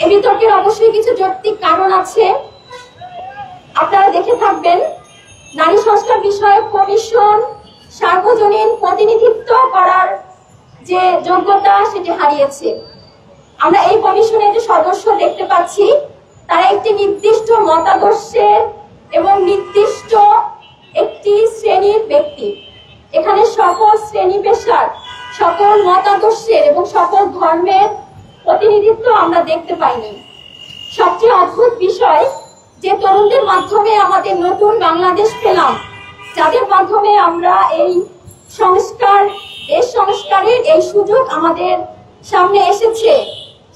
এই বিতর্কের অবশ্যই কিছু যৌক্তিক কারণ আছে, আপনারা দেখে থাকবেন। নারী সংস্কার বিষয়ক কমিশন সার্বজনীন প্রতিনিধিত্ব করার যে যোগ্যতা সেটি হারিয়েছে। আমরা এই কমিশনের যে সদস্য দেখতে পাচ্ছি তারা একটি নির্দিষ্ট মতাদর্শের এবং নির্দিষ্ট একটি শ্রেণীর ব্যক্তি। এখানে সকল শ্রেণী পেশার, সকল মতাদর্শের এবং সকল ধর্মের প্রতিনিধিত্ব আমরা দেখতে পাইনি। সবচেয়ে অদ্ভুত বিষয় যে তরুণদের মাধ্যমে আমাদের নতুন বাংলাদেশ পেলাম, যাদের মাধ্যমে আমরা এই সংস্কার, দেশ সংস্কারের এই সুযোগ আমাদের সামনে এসেছে,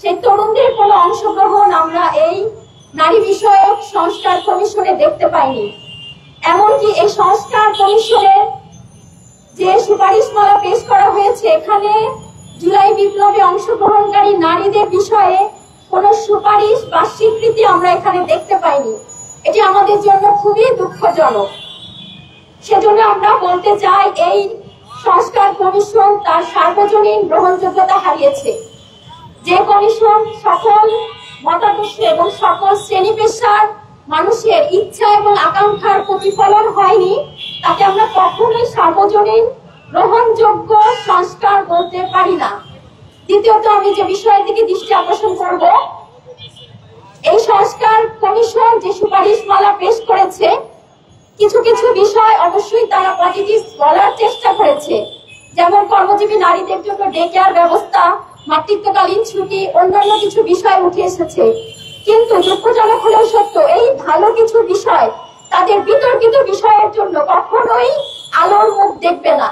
সেই তরুণদের কোনো অংশগ্রহণ আমরা এই নারী বিষয়ক সংস্কার কমিশনে দেখতে পাইনি। এমনকি এই সংস্কার কমিশনের যে সুপারিশমালা পেশ করা হয়েছে, এখানে জুলাই বিপ্লবে অংশগ্রহণকারী নারীদের বিষয়ে কোনো সুপারিশ বা স্বীকৃতি আমরা এখানে দেখতে পাইনি। এটি আমাদের জন্য খুবই দুঃখজনক। সেজন্য আমরা বলতে চাই এই সংস্কার কমিশন তার সার্বজনীন গ্রহণযোগ্যতা হারিয়েছে। যে কমিশন সকল মতাদর্শ এবং সকল শ্রেণী পেশার মানুষের ইচ্ছা এবং আকাঙ্ক্ষার প্রতিফলন হয়নি, তাকে আমরা কখনোই সার্বজনীন গ্রহণযোগ্য সংস্কার বলতে পারি না। দ্বিতীয়ত, আমি যে বিষয়ের দিকে দৃষ্টি আকর্ষণ করব, এই সংস্কার কমিশন যে সুপারিশমালা পেশ করেছে, কিছু কিছু বিষয় অবশ্যই তারা পজিটিভ বলার চেষ্টা করেছে, যেমন কর্মজীবী নারীদের জন্য ডে কেয়ার ব্যবস্থা, মাতৃত্বকালীন ছুটি, অন্যান্য কিছু বিষয় উঠে এসেছে। কিন্তু দুঃখজনক হলেও সত্য, এই ভালো কিছু বিষয় তাদের বিতর্কিত বিষয়ের জন্য কখনোই আলোর মুখ দেখবে না।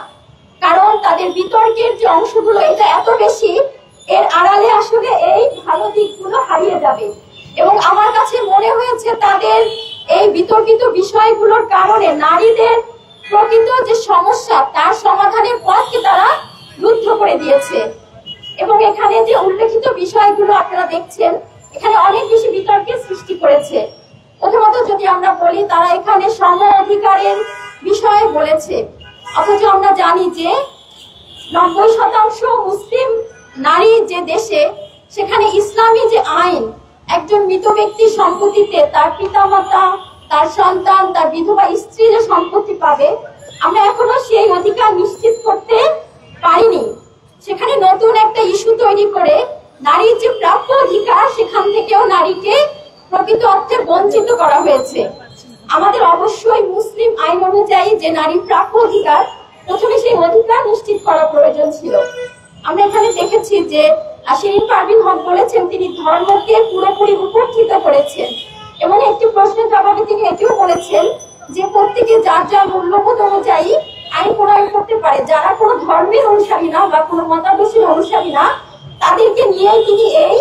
কারণ তাদের বিতর্কের যে অংশগুলো এটা এত বেশি, এর আড়ালে আসলে এই ভালো দিকগুলো হারিয়ে যাবে। এবং আমার কাছে মনে হয়েছে তাদের এই বিতর্কিত বিষয়গুলোর কারণে নারীদের প্রকৃত যে সমস্যা তার সমাধানের পথকে তারা রুদ্ধ করে দিয়েছে। এবং এখানে যে উল্লেখিত বিষয়গুলো আপনারা দেখছেন, এখানে অনেক বেশি বিতর্কের সৃষ্টি করেছে। প্রথমত যদি আমরা বলি, তারা এখানে সম অধিকারের বিষয়ে বলেছে, অথচ আমরা জানি যে 90% মুসলিম নারী যে দেশে, সেখানে ইসলামী যে আইন, একজন মৃত ব্যক্তির সম্পত্তিতে তার পিতামাতা, তার সন্তান, তার বিধবা স্ত্রী যে সম্পত্তি পাবে, আমরা এখনো সেই অধিকার নিশ্চিত করতে পারিনি। সেখানে নতুন একটা ইস্যু তৈরি করে নারীর যে প্রাপ্য অধিকার, সেখান থেকেও নারীকে প্রকৃত অর্থে বঞ্চিত করা হয়েছে। আমাদের অবশ্যই মুসলিম আইন অনুযায়ী যে নারীর প্রাপ্য অধিকার, প্রথমে সেই অধিকার নিশ্চিত করা প্রয়োজন ছিল। আমরা এখানে দেখেছি যে শিরিন পারভীন হক বলেছেন তিনি ধর্মকে পুরোপুরি উপেক্ষিত করেছেন, এবং একটি প্রশ্নের জবাবে তিনি এটিও বলেছেন যে প্রত্যেকে যার যার মূল্যবোধ অনুযায়ী আইন প্রণয়ন করতে পারে। যারা কোনো ধর্মের অনুসারী না বা কোনো মতাদর্শের অনুসারী না, তাদেরকে নিয়েই তিনি এই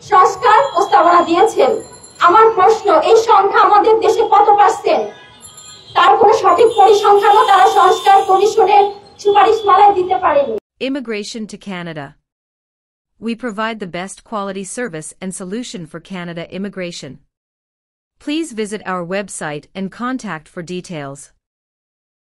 সংস্কার প্রস্তাবনা দিয়েছেন। আমার প্রশ্ন, এই সংখ্যা আমাদের দেশে কত %? তার কোনো সঠিক পরিসংখ্যানও তারা সংস্কার কমিশনের সুপারিশমালায় দিতে পারেনি। Immigration to Canada. We provide the best quality service and solution for Canada immigration. Please visit our website and contact for details.